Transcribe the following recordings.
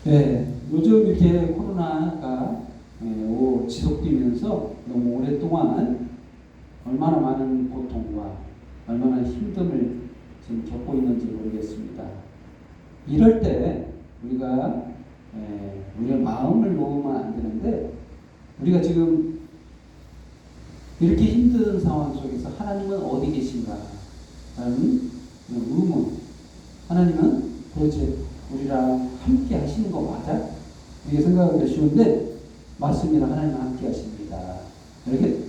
네, 요즘 이렇게 코로나가 지속되면서 너무 오랫동안 얼마나 많은 고통과 얼마나 힘듦을 지금 겪고 있는지 모르겠습니다. 이럴 때 우리의 마음을 놓으면 안 되는데, 우리가 지금 이렇게 힘든 상황 속에서 하나님은 어디 계신가? 라는 의문. 하나님은 도대체 우리랑 함께 하시는 거 맞아? 이렇게 생각하기가 쉬운데, 맞습니다. 하나님은 함께 하십니다. 이렇게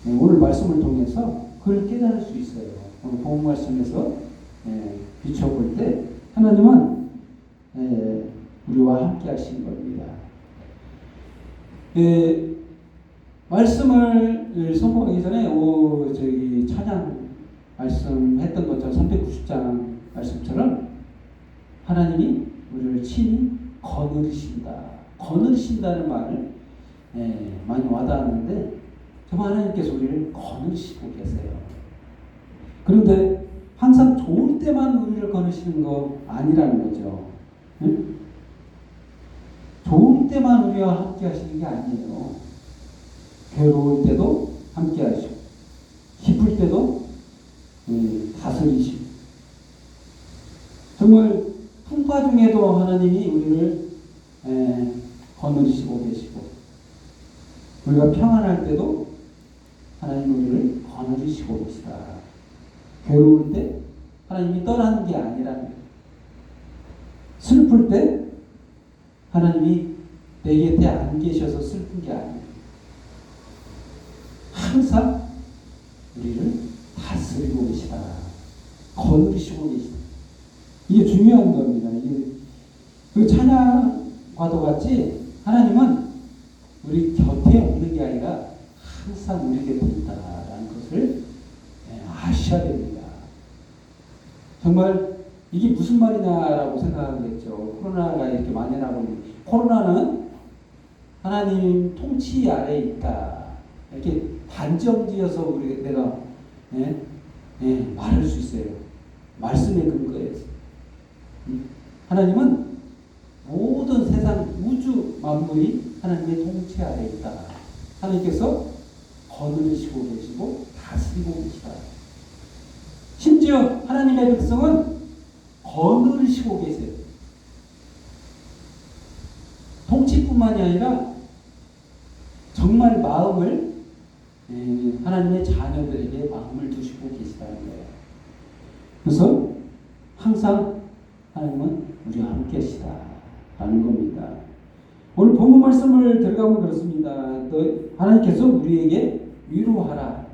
오늘 말씀을 통해서 그걸 깨달을 수 있어요. 오늘 본문 말씀에서 비춰볼 때 하나님은 우리와 함께 하시는 겁니다. 말씀을 선포하기 전에 찬양 말씀했던 것처럼 390장 말씀처럼 하나님이 우리를 친히 거느리신다는 말을 많이 와닿았는데, 정말 하나님께서 우리를 거느리시고 계세요. 그런데 항상 좋을 때만 우리를 거느리시는 거 아니라는 거죠. 응? 좋을 때만 우리와 함께 하시는 게 아니에요. 괴로울 때도 함께 하시고, 기쁠 때도 다스리시고, 정말 풍파 중에도 하나님이 우리를 거느리시고 계시고, 우리가 평안할 때도 하나님 우리를 거느리시고 계시다. 괴로울 때 하나님이 떠나는 게 아니라는 거예요. 슬플 때 하나님이 내 곁에 안 계셔서 슬픈 게 아니에요. 항상 우리를 다스리고 계시다. 거느리시고 계시다. 이게 중요한 겁니다. 이게 그 찬양과도 같이 하나님은 우리 곁에 없는 게 아니라 항상 우리 곁에 있다라는 것을 아셔야 됩니다. 정말 이게 무슨 말이냐라고 생각하겠죠. 코로나가 이렇게 만연하고 있는, 코로나는 하나님 통치 아래에 있다, 이렇게 단정지어서 내가 말할 수 있어요. 말씀의 근거에서. 하나님은 모든 세상 우주 만물이 하나님의 통치 아래에 있다. 하나님께서 거느리시고 계시고 다스리고 계시다. 심지어 하나님의 백성은 거느리시고 계세요. 통치뿐만이 아니라 정말 마음을, 하나님의 자녀들에게 마음을 두시고 계시다는 거예요. 그래서 항상 하나님은 우리와 함께 하시다라는 겁니다. 오늘 본문 말씀을 들어가면 그렇습니다. 하나님께서 우리에게 위로하라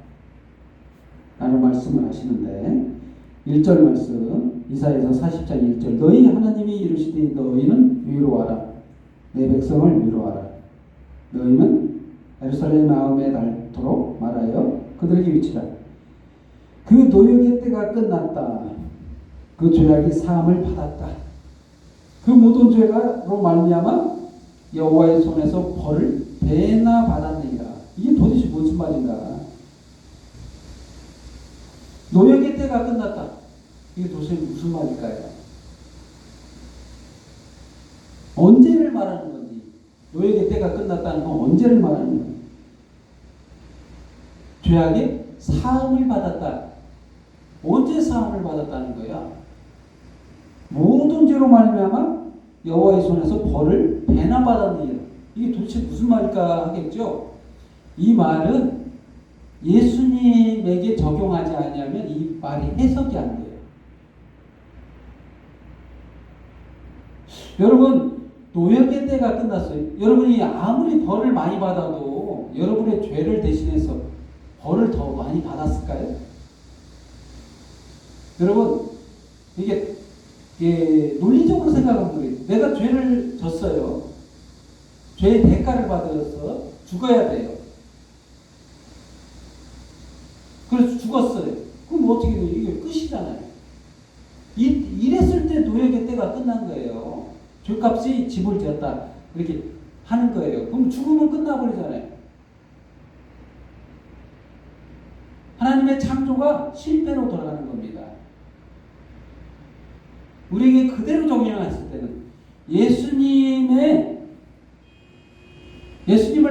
라는 말씀을 하시는데, 1절 말씀, 이사야서 40장 1절, 너희 하나님이 이르시되 너희는 위로하라. 내 백성을 위로하라. 너희는 예루살렘 마음에 닳도록 말하여 그들에게 외치라. 그 노역의 때가 끝났다. 그 죄악이 사함을 받았다. 그 모든 죄가로 말미암아 여호와의 손에서 벌을 배나 받았느니라. 이게 도대체 무슨 말인가? 노역의 때가 끝났다. 이게 도대체 무슨 말일까요? 언제를 말하는 건지, 노역의 때가 끝났다는 건 언제를 말하는 건지. 죄악의 사함을 받았다. 언제 사함을 받았다는 거야? 모든 죄로 말미암아 여호와의 손에서 벌을 배나 받았느니라. 이게 도대체 무슨 말일까 하겠죠? 이 말은 예수님에게 적용하지 아니하면 이 말이 해석이 안 돼요. 여러분, 노역의 때가 끝났어요. 여러분이 아무리 벌을 많이 받아도 여러분의 죄를 대신해서 벌을 더 많이 받았을까요? 여러분, 이게 논리적으로 생각하면 그래요. 내가 죄를 졌어요. 죄의 대가를 받아서 죽어야 돼요. 그래서 죽었어요. 그럼 어떻게 돼요? 이게 끝이잖아요. 이랬을 때 노역의 때가 끝난 거예요. 죄값이 집을 지었다, 이렇게 하는 거예요. 그럼 죽으면 끝나버리잖아요. 하나님의 창조가 실패로 돌아가는 겁니다. 우리에게 그대로 적용했을 때는 예수님을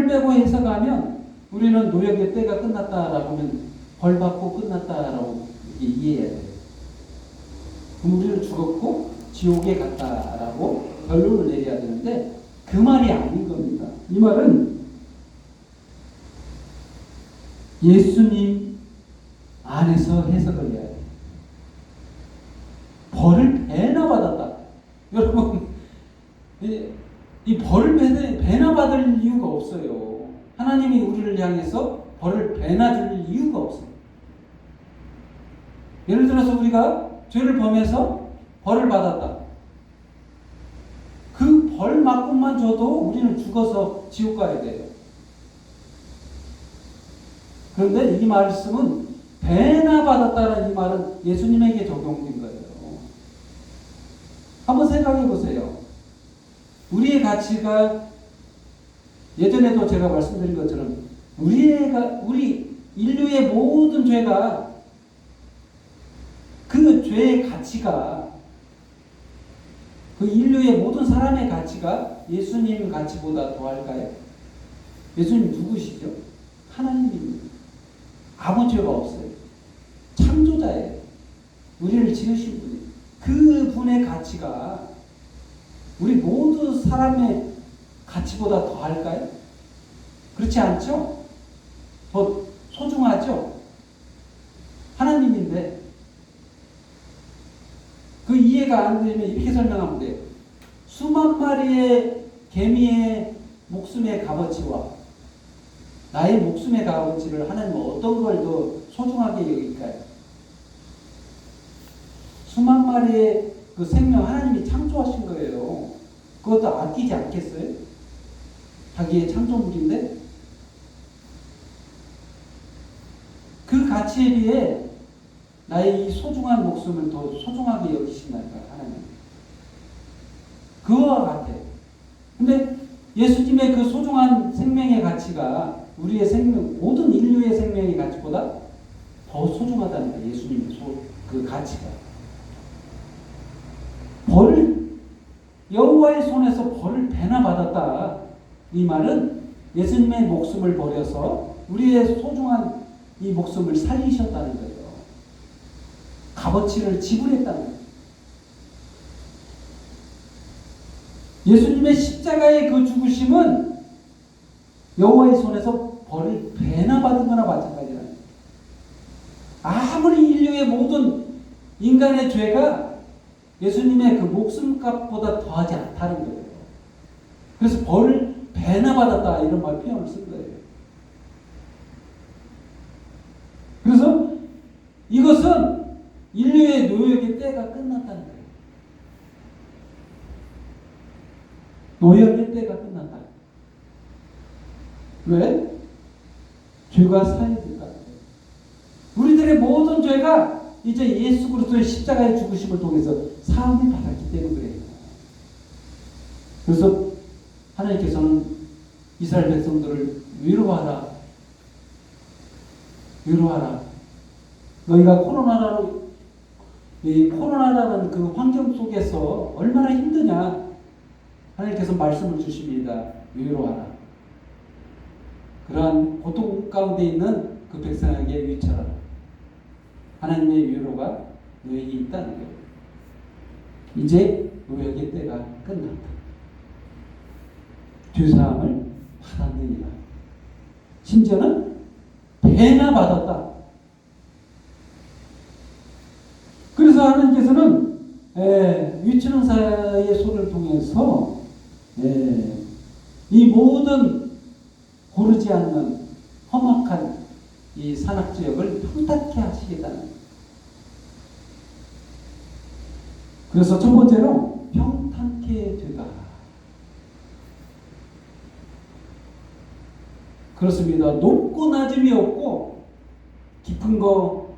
빼고 해석하면 우리는 노역의 때가 끝났다라고 하면 벌 받고 끝났다라고 이해해야 돼요. 그럼 우리는 죽었고 지옥에 갔다라고 결론을 내려야 되는데 그 말이 아닌 겁니다. 이 말은 예수님 안에서 해석을 해야 돼요. 벌을 배나 받았다. 여러분, 이 벌을 배나 받을 이유가 없어요. 하나님이 우리를 향해서 벌을 배나 줄 이유가 없어요. 예를 들어서 우리가 죄를 범해서 벌을 받았다. 그 벌만큼만 줘도 우리는 죽어서 지옥 가야 돼요. 그런데 이 말씀은 배나 받았다는 이 말은 예수님에게 적용된 거예요. 한번 생각해 보세요. 우리의 가치가 예전에도 제가 말씀드린 것처럼 우리 인류의 모든 죄가 그 죄의 가치가 그 인류의 모든 사람의 가치가 예수님 가치보다 더할까요? 예수님 누구시죠? 하나님입니다. 아무 죄가 없어요. 창조자예요. 우리를 지으신 분이에요. 그 분의 가치가 우리 모두 사람의 가치보다 더할까요? 그렇지 않죠? 더 소중하죠? 하나님인데 그 이해가 안 되면 이렇게 설명하면 돼요. 수만 마리의 개미의 목숨의 값어치와 나의 목숨의 값어치를 하나님은 어떤 걸 더 소중하게 여길까요? 수만 마리의 그 생명 하나님이 창조하신 거예요. 그것도 아끼지 않겠어요? 자기의 창조물인데 그 가치에 비해 나의 이 소중한 목숨을 더 소중하게 여기신다니까요, 하나님. 그와 같아요. 근데 예수님의 그 소중한 생명의 가치가 우리의 생명, 모든 인류의 생명의 가치보다 더 소중하다는 거예요, 예수님의 그 가치가. 여호와의 손에서 벌을 배나 받았다. 이 말은 예수님의 목숨을 버려서 우리의 소중한 이 목숨을 살리셨다는 거예요. 값어치를 지불했다는 거예요. 예수님의 십자가의 그 죽으심은 여호와의 손에서 벌을 배나 받은 거나 마찬가지라는 거예요. 아무리 인류의 모든 인간의 죄가 예수님의 그 목숨값보다 더하지 않다는 거예요. 그래서 벌을 배나 받았다 이런 말 표현을 쓴 거예요. 그래서 이것은 인류의 노역의 때가 끝났다는 거예요. 노역의 때가 끝났다. 왜? 죄가 사해졌다. 우리들의 모든 죄가 이제 예수 그리스도의 십자가의 죽으심을 통해서 사함을 받았기 때문에 그래요. 그래서 하나님께서는 이스라엘 백성들을 위로하라. 위로하라. 너희가 코로나라는 그 환경 속에서 얼마나 힘드냐. 하나님께서 말씀을 주십니다. 위로하라. 그러한 고통 가운데 있는 그 백성에게 위쳐라. 하나님의 위로가 너에게 있다는 거예요. 이제 노역의 때가 끝났다. 죄사함을 받았느니라. 심지어는 배나 받았다. 그래서 하나님께서는 위치능사의 손을 통해서 이 모든 고르지 않는 험악한 이 산악지역을 평탄케 하시겠다는 거예요. 그래서 첫 번째로 평탄케 되다. 그렇습니다. 높고 낮음이 없고 깊은 거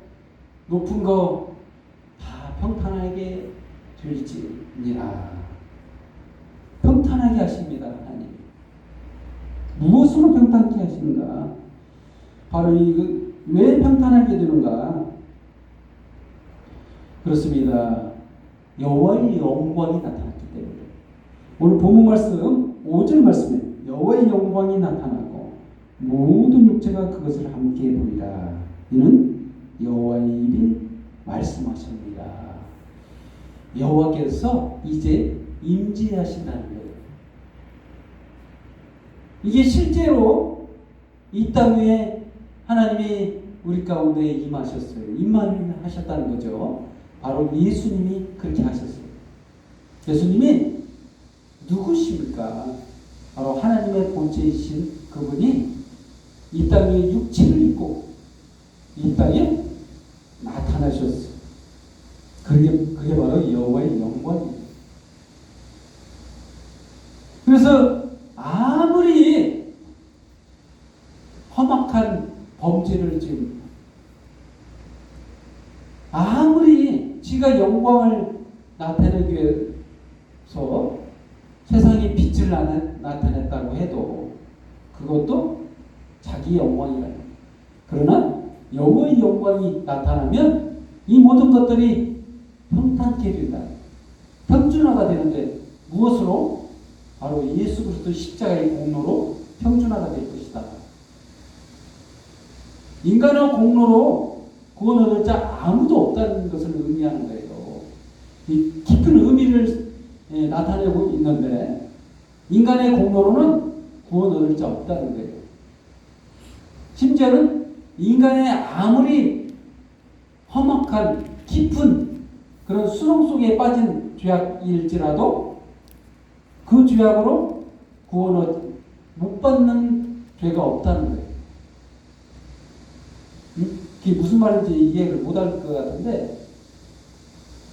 높은 거 다 평탄하게 될지니라. 평탄하게 하십니다. 하나님. 무엇으로 평탄케 하시는가? 바로 왜 평탄하게 되는가? 그렇습니다. 여호와의 영광이 나타났기 때문에. 오늘 본문 말씀 5절 말씀에 여호와의 영광이 나타나고 모든 육체가 그것을 함께 보리라. 이는 여호와의 입이 말씀하십니다. 여호와께서 이제 임재하신다는 거예요. 이게 실제로 이 땅 위에 하나님이 우리 가운데 임하셨어요. 임하셨다는 거죠. 바로 예수님이 그렇게 하셨어요. 예수님이 누구십니까? 바로 하나님의 본체이신 그분이 이 땅에 육체를 입고 이 땅에 나타나셨어요. 그게 바로 여호와의 영광이에요. 그래서 아무리 험악한 범죄를 지금 아무리 지가 영광을 나타내기 위해서 세상에 빛을 나타냈다고 해도 그것도 자기 영광이라. 그러나 여호와의 영광이 나타나면 이 모든 것들이 평탄케 된다. 평준화가 되는데 무엇으로? 바로 예수 그리스도 십자가의 공로로 평준화가 될 것이다. 인간의 공로로 구원 얻을 자 아무도 없다는 것을 의미하는 거예요. 이 깊은 의미를 나타내고 있는데 인간의 공로로는 구원 얻을 자 없다는 거예요. 심지어는 인간의 아무리 험악한 깊은 그런 수렁 속에 빠진 죄악일지라도 그 죄악으로 구원을 못 받는 죄가 없다는 거예요. 그게 무슨 말인지 이해를 못할 것 같은데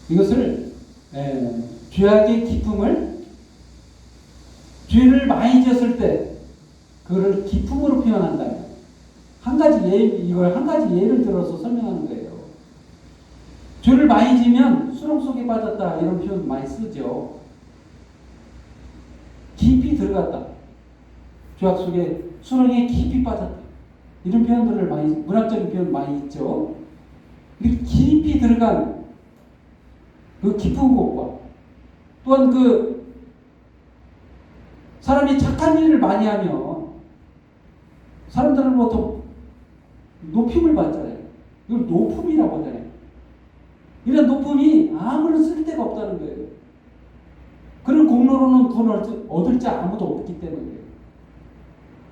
이것을 죄악의 깊음을 죄를 많이 지었을 때 그걸 깊음으로 표현한다. 이걸 한 가지 예를 들어서 설명하는 거예요. 죄를 많이 지면 수렁 속에 빠졌다 이런 표현 많이 쓰죠. 깊이 들어갔다. 죄악 속에 수렁에 깊이 빠졌다. 이런 표현들을 문학적인 표현 많이 있죠. 깊이 들어간 그 깊은 곳과 또한 그 사람이 착한 일을 많이 하면 사람들은 보통 높임을 받잖아요. 이걸 높음이라고 하잖아요. 이런 높음이 아무런 쓸데가 없다는 거예요. 그런 공로로는 구원을 얻을 자 아무도 없기 때문이에요.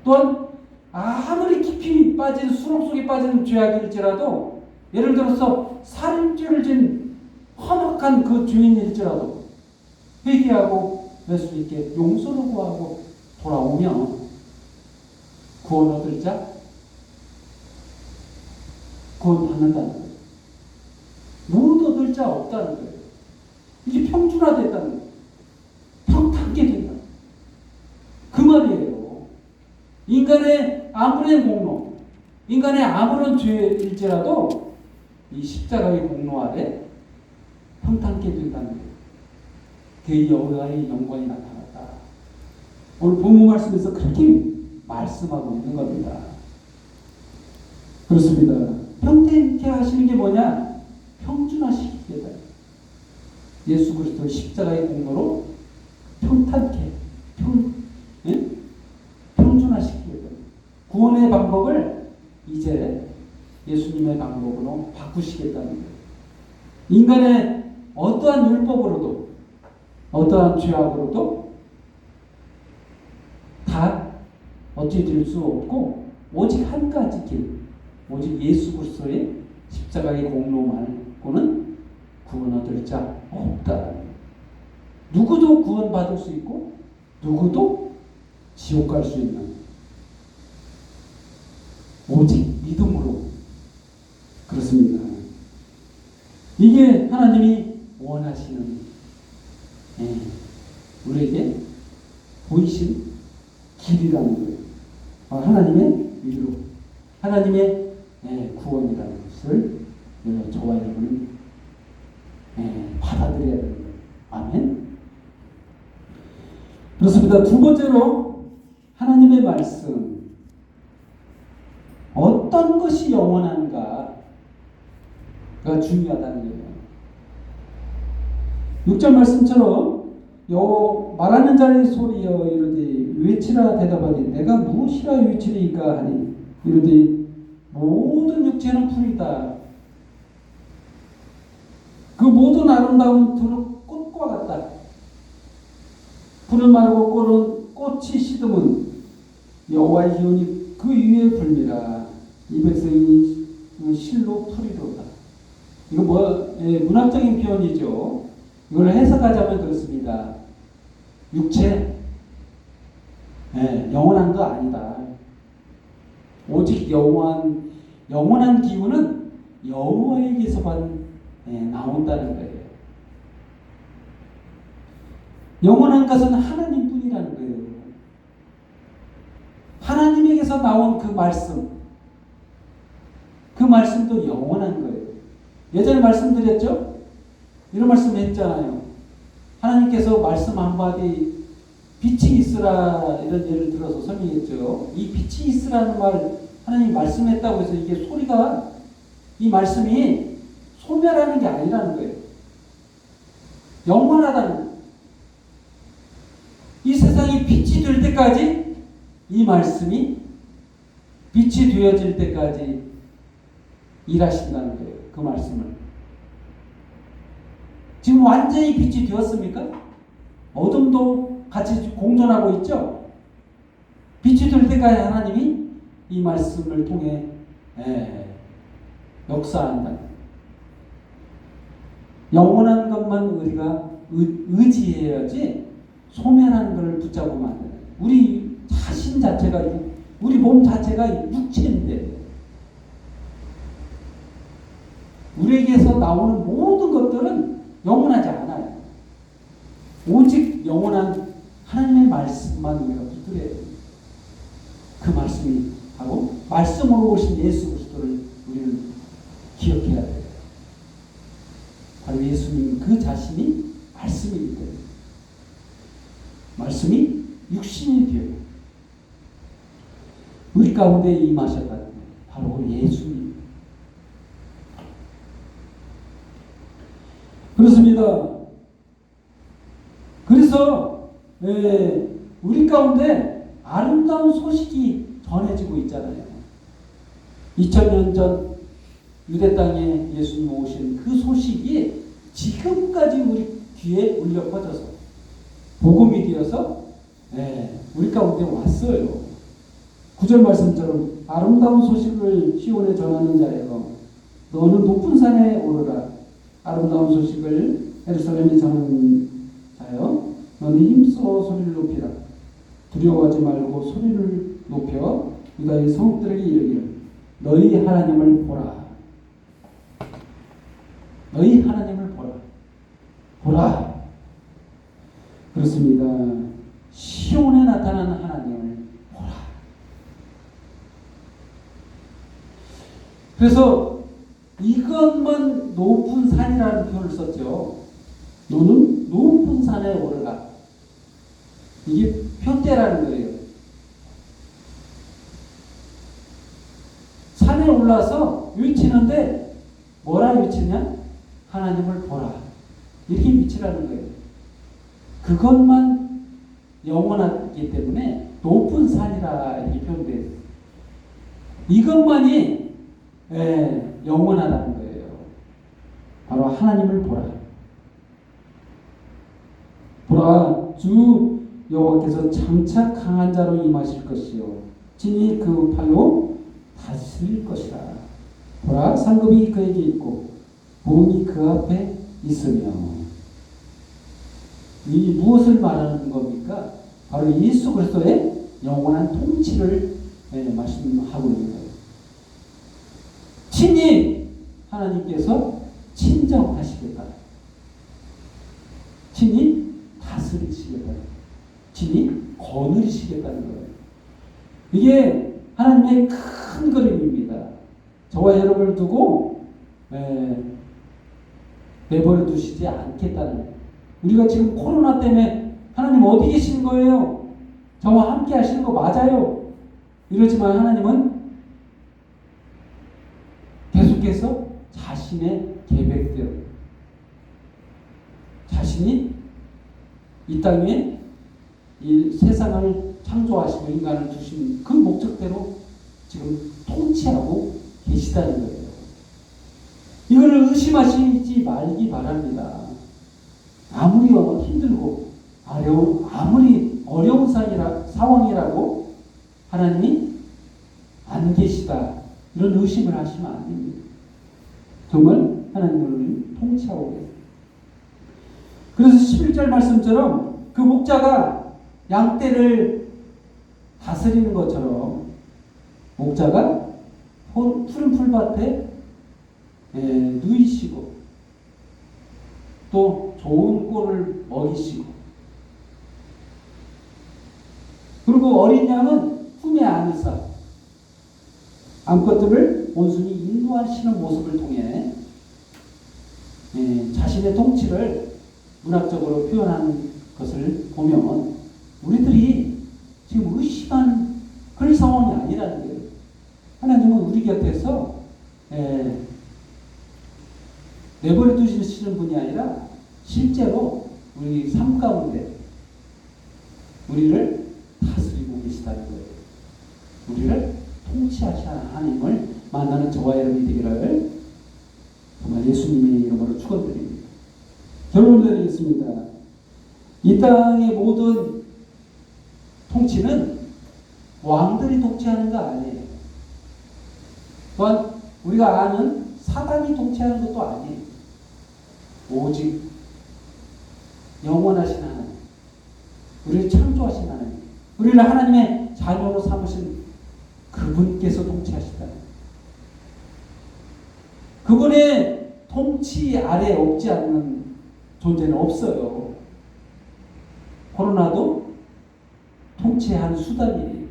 또한 아무리 깊이 빠진 수렁 속에 빠진 죄악일지라도 예를 들어서 살인죄를 진 험악한 그 죄인일지라도 회개하고 될 수 있게 용서를 구하고 돌아오면 구원 얻을 자 구원 받는다는 거예요. 못 얻을 자 없다는 거예요. 이게 평준화됐다는 거예요. 평탄게 된다. 그 말이에요. 인간의 아무런 공로, 인간의 아무런 죄일지라도 이 십자가의 공로 아래 평탄게 된다는 거예요. 그 여호와의 영광이 나타났다. 오늘 본문 말씀에서 그렇게 말씀하고 있는 겁니다. 그렇습니다. 평탄케 하시는 게 뭐냐? 평준화시키겠다. 예수 그리스도 십자가의 공로로 평탄케, 평준화시키겠다. 구원의 방법을 이제 예수님의 방법으로 바꾸시겠다는 거예요. 인간의 어떠한 율법으로도 어떠한 죄악으로도 다 어찌 될 수 없고 오직 한 가지 길, 오직 예수 그리스도의 십자가의 공로 말고는 구원 얻을 자 없다. 누구도 구원받을 수 있고 누구도 지옥 갈 수 있는 오직 믿음으로. 그렇습니다. 이게 하나님이 원하시는 우리에게 보이신 길이라는 거예요. 하나님의 위로, 하나님의 구원이라는 것을 저와 여러분은 받아들여야 되는 거예요. 아멘. 그렇습니다. 두 번째로 하나님의 말씀, 어떤 것이 영원한가가 중요하다는 거예요. 6절 말씀처럼 말하는 자의 소리여 이르되 외치라 대답하니 내가 무엇이라 외치리까 하니 이르되 모든 육체는 풀이다. 그 모든 아름다운 들은 꽃과 같다. 풀은 마르고 꽃이 시듬은 여호와의 기운이 그 위에 불미라. 이 백성이 실로 풀이로다. 이거 문학적인 표현이죠. 이걸 해석하자면 그렇습니다. 육체, 영원한 거 아니다. 오직 영원한 기운은 여호와에게서만 나온다는 거예요. 영원한 것은 하나님뿐이라는 거예요. 하나님에게서 나온 그 말씀도 영원한 거예요. 예전에 말씀드렸죠? 이런 말씀 했잖아요. 하나님께서 말씀 한마디 빛이 있으라 이런 예를 들어서 설명했죠. 이 빛이 있으라는 말 하나님이 말씀했다고 해서 이게 소리가 이 말씀이 소멸하는 게 아니라는 거예요. 영원하다는 거예요. 이 세상이 빛이 될 때까지 이 말씀이 빛이 되어질 때까지 일하신다는 거예요. 그 말씀을. 지금 완전히 빛이 되었습니까? 어둠도 같이 공존하고 있죠? 빛이 될 때까지 하나님이 이 말씀을 통해 역사한다. 영원한 것만 우리가 의지해야지 소멸하는 것을 붙잡으면 안 돼요. 우리 자신 자체가, 우리 몸 자체가 육체인데 우리에게서 나오는 모든 것들은 영원하지 않아요. 오직 영원한 하나님의 말씀만 우리가 붙들어야 돼요. 그 말씀이 바로 말씀으로 오신 예수 그리스도를 우리는 기억해야 돼요. 바로 예수님 그 자신이 말씀이기 때문에 말씀이 육신이 되어 우리 가운데 임하셨다는 거예요. 바로 예수님. 그렇습니다. 그래서 우리 가운데 아름다운 소식이 전해지고 있잖아요. 2000년 전 유대 땅에 예수님 오신 그 소식이 지금까지 우리 귀에 울려 퍼져서 복음이 되어서 우리 가운데 왔어요. 9절 말씀처럼 아름다운 소식을 시온에 전하는 자여 너는 높은 산에 오르라. 아름다운 소식을 예루살렘에 전하는 자여 너는 힘써 소리를 높이라. 두려워하지 말고 소리를 높여 유다의 성읍들에게 이르기를 너희 하나님을 보라. 너희 하나님을 보라. 보라. 그렇습니다. 시온에 나타나는 하나님을 보라. 그래서 이것만 높은 산이라는 표현을 썼죠. 너는 높은 산에 오르라. 이게 표대라는 거예요. 산에 올라서 외치는데 뭐라 외치냐? 하나님을 보라. 이렇게 외치라는 거예요. 그것만 영원하기 때문에 높은 산이라 이렇게 표현돼요. 이것만이 영원하다는 거예요. 바로 하나님을 보라. 보라, 주 여호와께서 장차 강한 자로 임하실 것이요 친히 그 팔로 다스릴 것이라. 보라, 상급이 그에게 있고 부흥이 그 앞에 있으며. 이 무엇을 말하는 겁니까? 바로 예수 그리스도의 영원한 통치를 말씀하고 있는 거예요. 친히 하나님께서 친정하시겠다. 친히 다스리시겠다. 친히 거느리시겠다는 거예요. 이게 하나님의 큰 그림입니다. 저와 여러분을 두고 내버려 두시지 않겠다는 거예요. 우리가 지금 코로나 때문에 하나님 어디 계신 거예요? 저와 함께 하시는 거 맞아요. 이러지만 하나님은 계속해서 자신의 계획대로 자신이 이 땅에 이 세상을 창조하시고 인간을 두신 그 목적대로 지금 통치하고 계시다는 거예요. 이거를 의심하시지 말기 바랍니다. 아무리 힘들고 아무리 어려운 상황이라고 하나님이 안 계시다 이런 의심을 하시면 안 됩니다. 정말 하나님을 통치하고 계세요. 그래서 11절 말씀처럼 그 목자가 양떼를 다스리는 것처럼 목자가 푸른 풀밭에 누이시고 또 좋은 꼴을 먹이시고 그리고 어린 양은 품에 안으사 암컷들을 온순히 인도하시는 모습을 통해 자신의 통치를 문학적으로 표현하는 것을 보면 우리들이 지금 의심한 그런 상황이 아니라는 거예요. 하나님은 우리 곁에서 내버려 두시는 분이 아니라 실제로 우리 삶 가운데 우리를 다스리고 계시다는 거예요. 우리를 통치하시는 하나님을 만나는 저와 여러분이 되기를 정말 예수님의 이름으로 축원드립니다. 결론 내리겠습니다. 이 땅의 모든 통치는 왕들이 통치하는 거 아니에요. 또한 우리가 아는 사단이 통치하는 것도 아니에요. 오직 영원하신 하나님, 우리를 창조하신 하나님, 우리를 하나님의 자녀로 삼으신 그분께서 통치하시다. 그분의 통치 아래 없지 않는 존재는 없어요. 코로나도 통치한 수단이에요.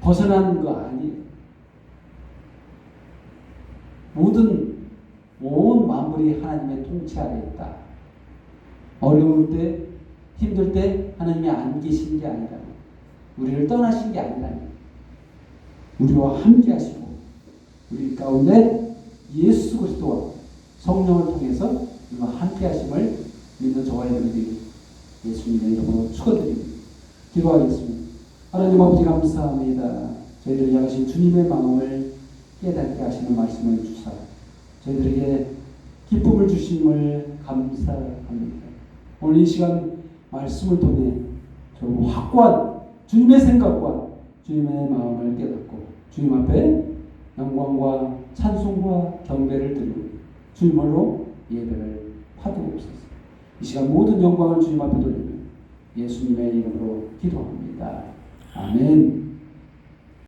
벗어나는 거 아니에요. 온 만물이 하나님의 통치 아래 있다. 어려울 때, 힘들 때 하나님이 안 계신 게 아니라 우리를 떠나신 게 아니라 우리와 함께 하시고 우리 가운데 예수 그리스도와 성령을 통해서 우리와 함께 하심을 믿는 저와 여러분들이 예수님의 이름으로 축원드립니다. 기도하겠습니다. 하나님 아버지 감사합니다. 저희들을 향하신 주님의 마음을 깨닫게 하시는 말씀을 주사 저희들에게 기쁨을 주심을 감사합니다. 오늘 이 시간 말씀을 통해 좀 확고한 주님의 생각과 주님의 마음을 깨닫고 주님 앞에 영광과 찬송과 경배를 드리고 주님으로 예배를 하옵소서. 이 시간 모든 영광을 주님 앞에 돌리며 예수님의 이름으로 기도합니다. 아멘.